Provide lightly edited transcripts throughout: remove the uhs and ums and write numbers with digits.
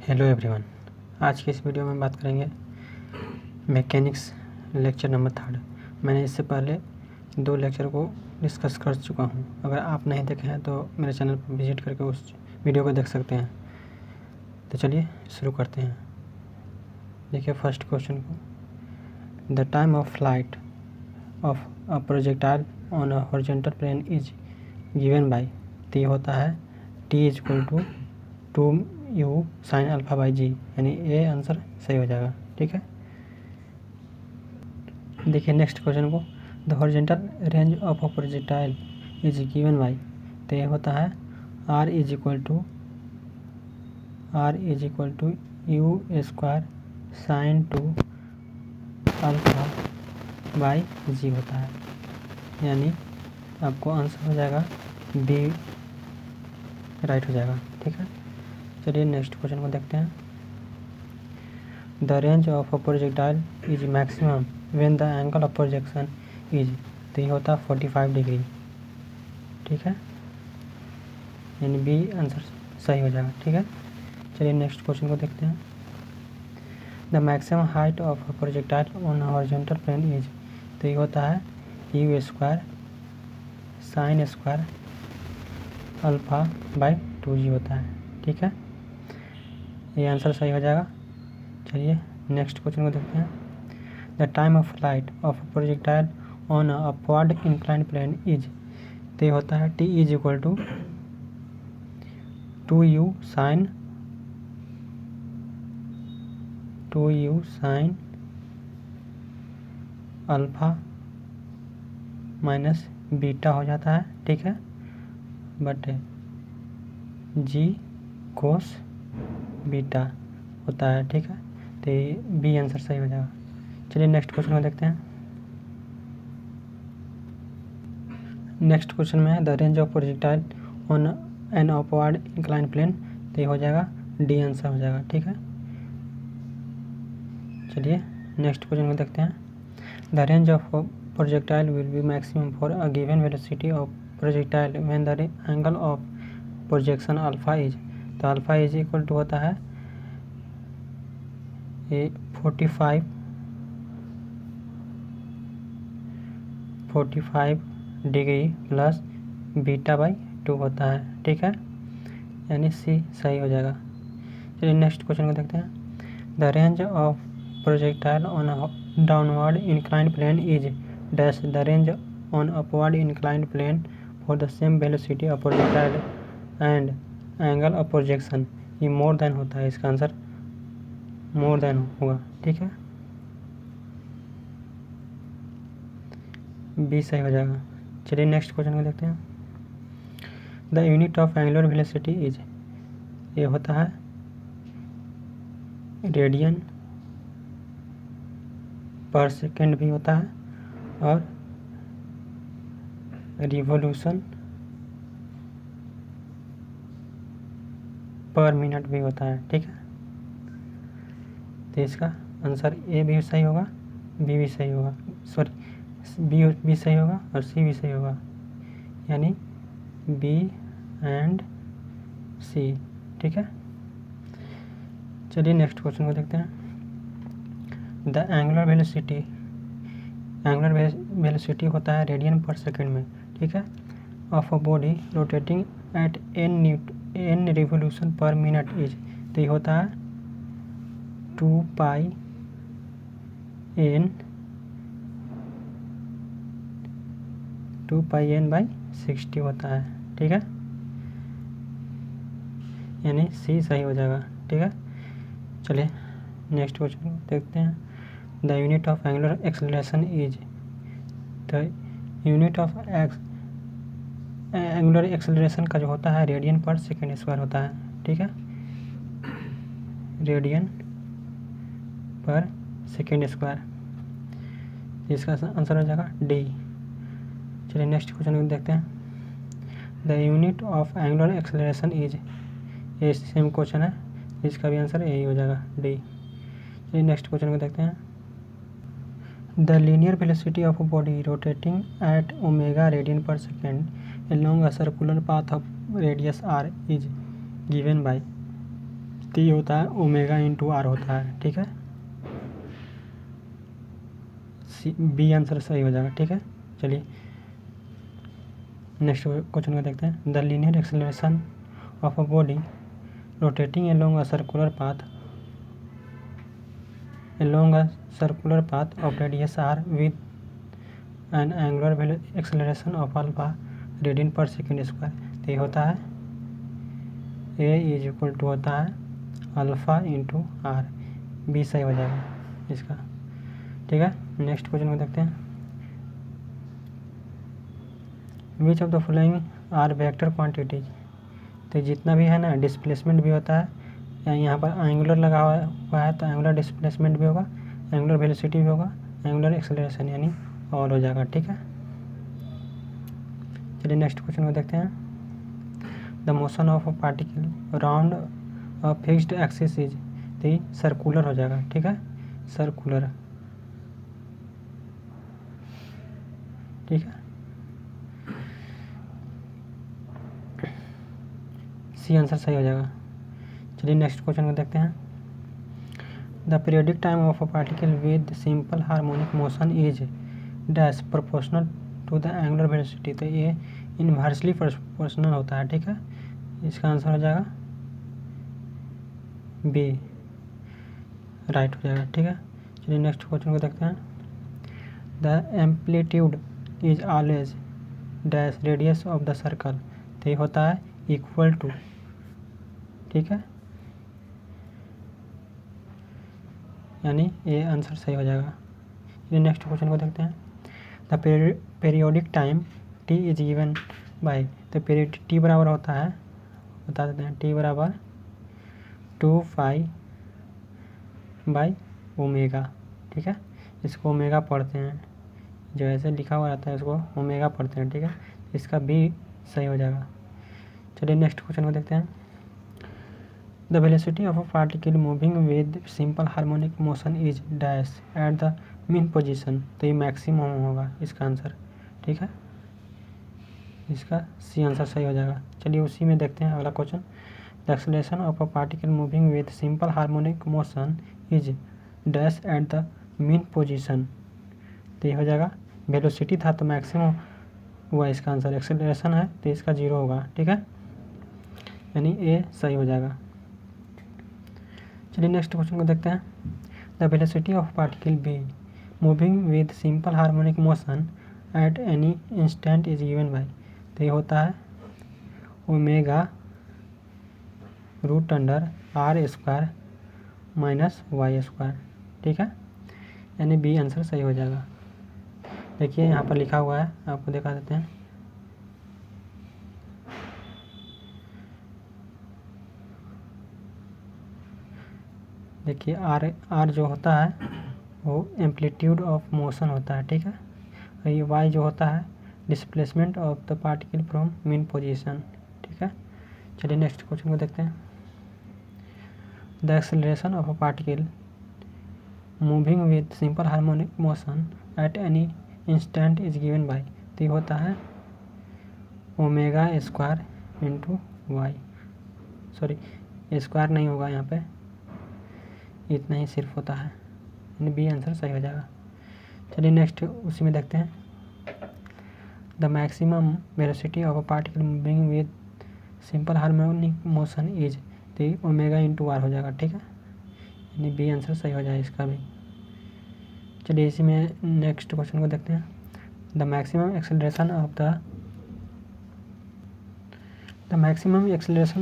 Hello everyone. आज की इस वीडियो में बात करेंगे मैकेनिक्स लेक्चर नंबर 3। मैंने इससे पहले 2 लेक्चर को डिस्कस कर चुका हूं। अगर आप नहीं देखे हैं तो मेरे चैनल पर विजिट करके उस वीडियो को देख सकते हैं। तो चलिए शुरू करते हैं। देखिए फर्स्ट क्वेश्चन को, the time of flight of a projectile on a horizontal plane is given by. तो ये होता है T = 2u sin alpha by G, यानी ये आंसर सही हो जाएगा। ठीक है, देखिए नेक्स्ट क्वेश्चन को, the horizontal range of a projectile is given by. तो ये होता है r is equal to U square sine 2 alpha by G होता है, यानी आपको आंसर हो जाएगा बी राइट हो जाएगा। ठीक है, चलिए नेक्स्ट क्वेश्चन को देखते हैं। The range of a projectile is maximum when the angle of projection is. तो ये होता है 45 डिग्री। ठीक है, यानी बी आंसर सही हो जाएगा। ठीक है, चलिए नेक्स्ट क्वेश्चन को देखते हैं। The maximum height of a projectile on horizontal plane is. तो ये होता है U square sine square alpha by 2g होता है। ठीक है, ये आंसर सही हो जाएगा। चलिए नेक्स्ट क्वेश्चन को देखते हैं। The time of flight of projectile on upward incline plane is. तो ये होता है T is equal to 2u sine alpha minus beta हो जाता है। ठीक है, बट जी कोस बीटा होता है। ठीक है, तो ये बी आंसर सही हो जाएगा। चलिए नेक्स्ट क्वेश्चन को देखते हैं। नेक्स्ट क्वेश्चन में है the range of projectile on an upward incline plane. तो ये हो जाएगा डी आंसर हो जाएगा। ठीक है, चलिए नेक्स्ट क्वेश्चन को देखते हैं। The range of projectile will be maximum for a given velocity of projectile when the angle of projection alpha is. तो अल्फा इज इक्वल टू होता है ये 45 डिग्री प्लस बीटा बाई 2 होता है। ठीक है, यानी सी सही हो जाएगा। चलिए नेक्स्ट क्वेश्चन को देखते हैं। The range of projectile on downward inclined plane is dash. The range on upward inclined plane for the same velocity of projectile and angle of projection ये मोर देन होता है। इसका आंसर मोर देन होगा। ठीक है, B सही हो जाएगा। चलिए नेक्स्ट क्वेश्चन को देखते हैं। The unit of angular velocity is. ये होता है रेडियन पर सेकेंड भी होता है और रिवोल्यूशन पर मिनट भी होता है। ठीक है, तो इसका आंसर ए भी सही होगा, बी भी सही होगा, सॉरी बी भी सही होगा और सी भी सही होगा, यानी बी एंड सी। ठीक है, चलिए नेक्स्ट क्वेश्चन को देखते हैं। द एंगुलर वेलोसिटी होता है रेडियन पर सेकेंड में। ठीक है, of a body rotating at n revolution per minute is. तो ये होता है 2 पाई n बाई 60 होता है। ठीक है, यानी सी सही हो जाएगा। ठीक है, चलिए नेक्स्ट क्वेश्चन देखते हैं। The unit of angular acceleration is. तो यूनिट ऑफ एंगुलर एक्सेलरेशन का जो होता है रेडियन पर सेकेंड स्क्वायर होता है। ठीक है, रेडियन पर सेकेंड स्क्वायर, इसका आंसर हो जाएगा डी। चलिए नेक्स्ट क्वेश्चन देखते हैं। The unit of angular acceleration is. ये सेम क्वेश्चन है, इसका भी आंसर यही हो जाएगा डी। चलिए नेक्स्ट क्वेश्चन को देखते हैं। The linear velocity of body rotating at omega radian पर second along a circular path of radius r is given by। तो ये होता है ओमेगा इंटू आर होता है, ठीक है। बी आंसर सही हो जाएगा, ठीक है। चलिए नेक्स्ट क्वेश्चन को देखते हैं। The linear acceleration of a body rotating along a circular path of radius r with an angular acceleration of alpha radian पर सेकेंड स्क्वायर। तो ये होता है ए इज इक्वल टू होता है अल्फ़ा इंटू आर। बी सही हो जाएगा इसका, ठीक है। नेक्स्ट क्वेश्चन को देखते हैं। Which of the following are vector quantities. तो जितना भी है ना, डिस्प्लेसमेंट भी होता है, यहाँ पर एंगुलर लगा हुआ है तो एंगुलर डिस्प्लेसमेंट भी होगा, एंगुलर वेलोसिटी भी होगा, एंगुलर एक्सेलरेशन यानी ऑल हो जाएगा, ठीक है। चलिए नेक्स्ट क्वेश्चन को देखते हैं। The motion of a particle around a fixed axis is. तो ये सर्कुलर हो जाएगा, ठीक है, सर्कुलर, ठीक है। सी आंसर सही हो जाएगा। चलिए नेक्स्ट क्वेश्चन को देखते हैं। The periodic time of a particle with simple harmonic motion is dash proportional to the angular velocity. तो ये इनवर्सली प्रोपोर्शनल होता है, ठीक है। इसका आंसर हो जाएगा बी, राइट हो जाएगा, ठीक है। चलिए नेक्स्ट क्वेश्चन को देखते हैं। The amplitude is always dash radius of the circle. तो ये होता है इक्वल टू, ठीक है, यानी ये आंसर सही हो जाएगा। ये नेक्स्ट क्वेश्चन को देखते हैं। The periodic time T is given by. तो पीरियड टी बराबर होता है, बता देते हैं, टी बराबर 2 बाई ओमेगा, ठीक है। इसको ओमेगा पढ़ते हैं, जो ऐसे लिखा हुआ रहता है इसको ओमेगा पढ़ते हैं, ठीक है। इसका बी सही हो जाएगा। चलिए नेक्स्ट क्वेश्चन को देखते हैं। The velocity of a particle moving with simple harmonic motion is dash at the mean position. तो ये मैक्सिमम होगा इसका आंसर, ठीक है। इसका सी आंसर सही हो जाएगा। चलिए उसी में देखते हैं अगला question. The acceleration of a particle moving with simple harmonic motion is dash at the mean position. तो ये हो जाएगा, वेलोसिटी था तो मैक्सिमम हुआ इसका आंसर, एक्सेलरेशन है तो इसका 0 होगा, ठीक है, यानी ए सही हो जाएगा। चलिए नेक्स्ट क्वेश्चन को देखते हैं। The velocity of particle B moving with simple harmonic motion at any instant is given by. तो ये होता है omega root under R square minus Y square, ठीक है, यानी बी आंसर सही हो जाएगा। देखिए यहाँ पर लिखा हुआ है, आपको दिखा देते हैं। देखिए आर जो होता है वो एम्पलीट्यूड ऑफ मोशन होता है, ठीक है। और ये वाई जो होता है displacement of the particle from mean position, ठीक है। चलिए नेक्स्ट क्वेश्चन को देखते हैं। The acceleration of a particle moving with simple harmonic motion at any instant is given by. तो ये होता है omega square into Y, sorry square नहीं होगा यहाँ पे, इतना ही सिर्फ होता है, यानी बी आंसर सही हो जाएगा। चलिए नेक्स्ट उसी में देखते हैं। The maximum velocity of a particle moving with simple harmonic motion is. तो ओमेगा इंटू आर हो जाएगा, ठीक है, यानी बी आंसर सही हो जाएगा इसका भी। चलिए इसी में नेक्स्ट क्वेश्चन को देखते हैं। The maximum acceleration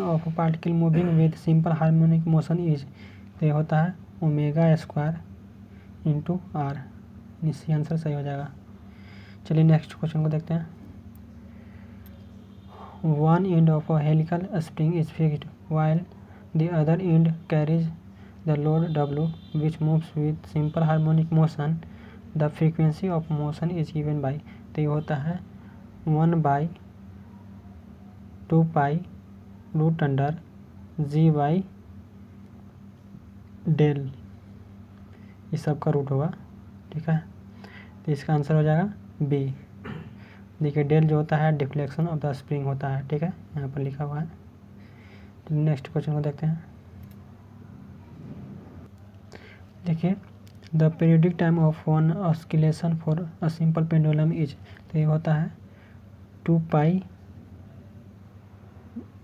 of a particle moving with simple harmonic motion is. तो ये होता है ओमेगा स्क्वायर इंटू आर, इसी आंसर सही हो जाएगा। चलिए नेक्स्ट क्वेश्चन को देखते हैं। One end of a helical spring is fixed while the other end carries the load W which moves with simple harmonic motion. The frequency of motion is given by। तो ये होता है 1/2 pi root under G by L, ये सब का root होगा, ठीक है। तो इसका आंसर हो जाएगा बी। देखिए डेल जो होता है डिफ्लेक्शन ऑफ द स्प्रिंग होता है, ठीक है, यहाँ पर लिखा हुआ है। नेक्स्ट क्वेश्चन को देखते हैं। देखिए the periodic time of one oscillation for a simple pendulum is, तो ये होता है 2 पाई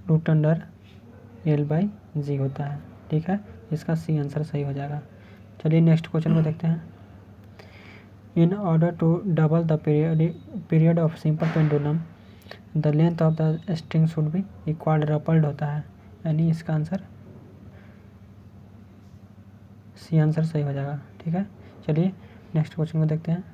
रूट अंडर L/G होता है। ठीक है, इसका सी आंसर सही हो जाएगा। चलिए नेक्स्ट क्वेश्चन को देखते हैं। In order to double the period of simple pendulum the length of the string should be quadrupled होता है, यानी इसका आंसर सी आंसर सही हो जाएगा। ठीक है, चलिए नेक्स्ट क्वेश्चन को देखते हैं।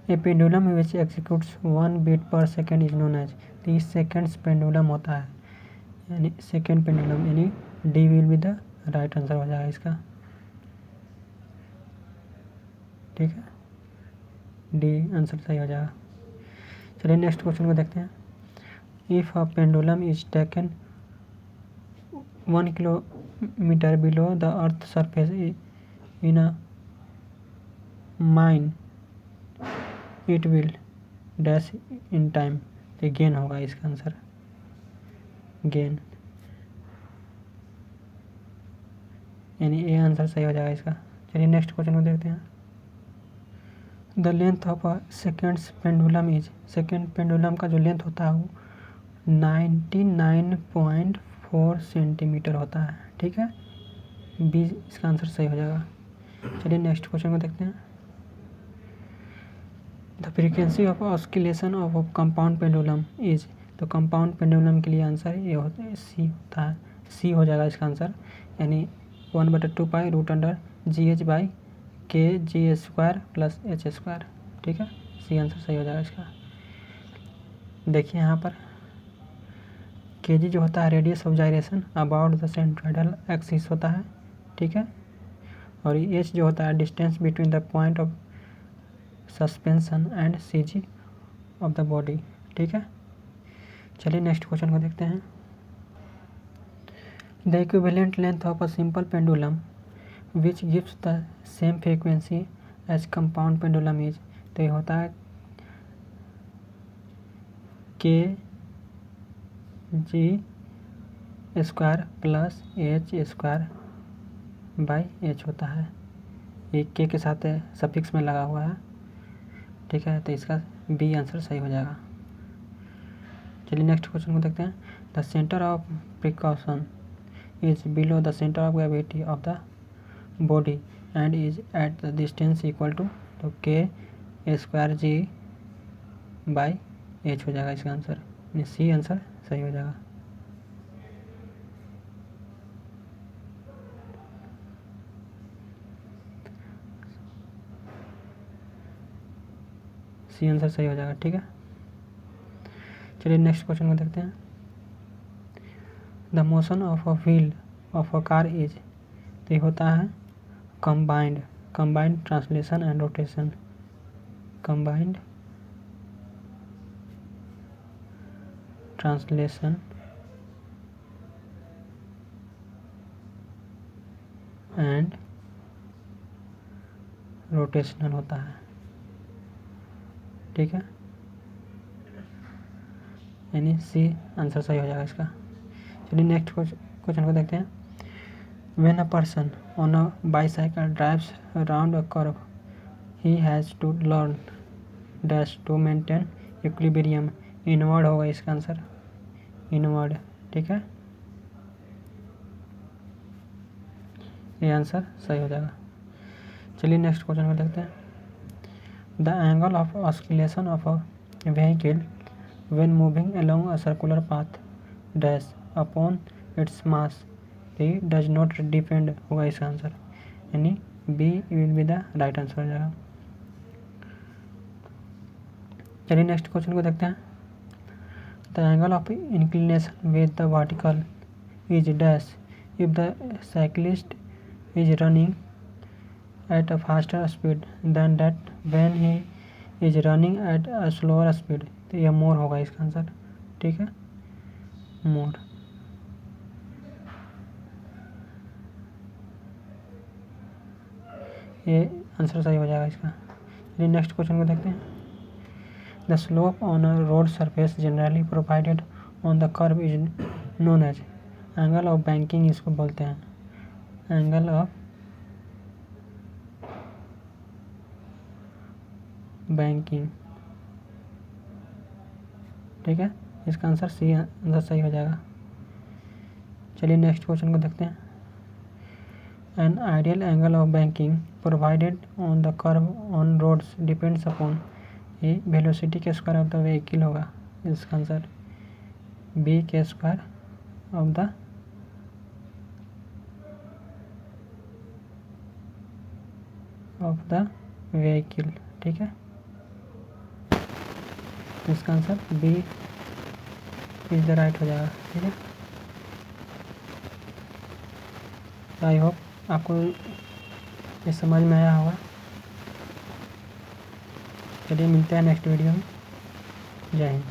A pendulum which executes 1 beat per second is known as, 30 seconds pendulum होता है, यानी सेकेंड पेंडुलम, यानी D will be the right answer हो जाएगा इसका। ठीक है, डी आंसर सही हो जाएगा। चलिए नेक्स्ट क्वेश्चन को देखते हैं। If a pendulum is taken 1 kilometre below the earth surface in a mine it will dash in time, तो गेन होगा इसका आंसर, गेन, यानी ए आंसर सही हो जाएगा इसका। चलिए नेक्स्ट क्वेश्चन को देखते हैं। The length of a seconds pendulum is, second pendulum का जो लेंथ होता है वो 99.4 सेंटीमीटर होता है। ठीक है, बी इसका आंसर सही हो जाएगा। चलिए नेक्स्ट क्वेश्चन को देखते हैं। The frequency of oscillation of compound pendulum is, तो कंपाउंड पेंडुलम के लिए आंसर ये होता है सी होता है, सी हो जाएगा इसका आंसर, यानी 1/2 pi root under GH/K/G² plus H²। ठीक है, सी आंसर सही हो जाएगा इसका। देखिए यहाँ पर kg जो होता है radius of gyration about the centroidal axis होता है। ठीक है, और h जो होता है distance between the point of suspension and CG of the body. ठीक है, चलिए नेक्स्ट क्वेश्चन को देखते हैं। The equivalent length of a simple pendulum which gives the same frequency as compound pendulum is, तो ये होता है Kg² प्लस H²/H होता है, ये के साथ सफिक्स में लगा हुआ है। ठीक है, तो इसका बी आंसर सही हो जाएगा। चलिए नेक्स्ट क्वेश्चन को देखते हैं। The centre of percussion is below the centre of gravity of the body and is at the distance equal to, तो K²G/H हो जाएगा इसका आंसर, सी आंसर सही हो जाएगा। सी आंसर सही हो जाएगा। ठीक है, चलिए नेक्स्ट क्वेश्चन को देखते हैं। The motion of a wheel of a car is, तो ये होता है combined translation and rotation, combined translation and rotational होता है। ठीक है, यानी सी आंसर सही हो जाएगा इसका। चलिए नेक्स्ट क्वेश्चन को देखते हैं। When a person on a bicycle drives around a curve he has to lean dash to maintain equilibrium, inward होगा इसका आंसर, इनवर्ड। ठीक है, ये आंसर सही हो जाएगा। चलिए नेक्स्ट क्वेश्चन को देखते हैं। The angle of oscillation of a vehicle when moving along a circular path dash upon its mass, it does not depend होगा इसका आंसर, यानी B will be the right answer हो जाएगा। चलिए नेक्स्ट क्वेश्चन को देखते हैं। The angle of inclination with the vertical is dash if the cyclist is running at a faster speed than that when he is running at a slower speed, तो यह मोर होगा इसका आंसर। ठीक है, मोर। ये आंसर सही हो जाएगा इसका। चलिए नेक्स्ट क्वेश्चन को देखते हैं। The slope on a road surface generally provided on the curve is known as, angle of banking इसको बोलते हैं। Angle of banking. ठीक है, इसका आंसर सी आंसर सही हो जाएगा। चलिए नेक्स्ट क्वेश्चन को देखते हैं। An ideal angle of banking provided on the curve on roads depends upon, ये वेलोसिटी के स्क्वायर ऑफ द व्हीकल होगा। इसका आंसर बी के स्क्वायर ऑफ द व्हीकल। ठीक है, इसका answer B is the right हो जाएगा। ठीक है, आई होप आपको ये समझ में आया होगा। चलिए मिलते हैं नेक्स्ट वीडियो में। जय हिंद।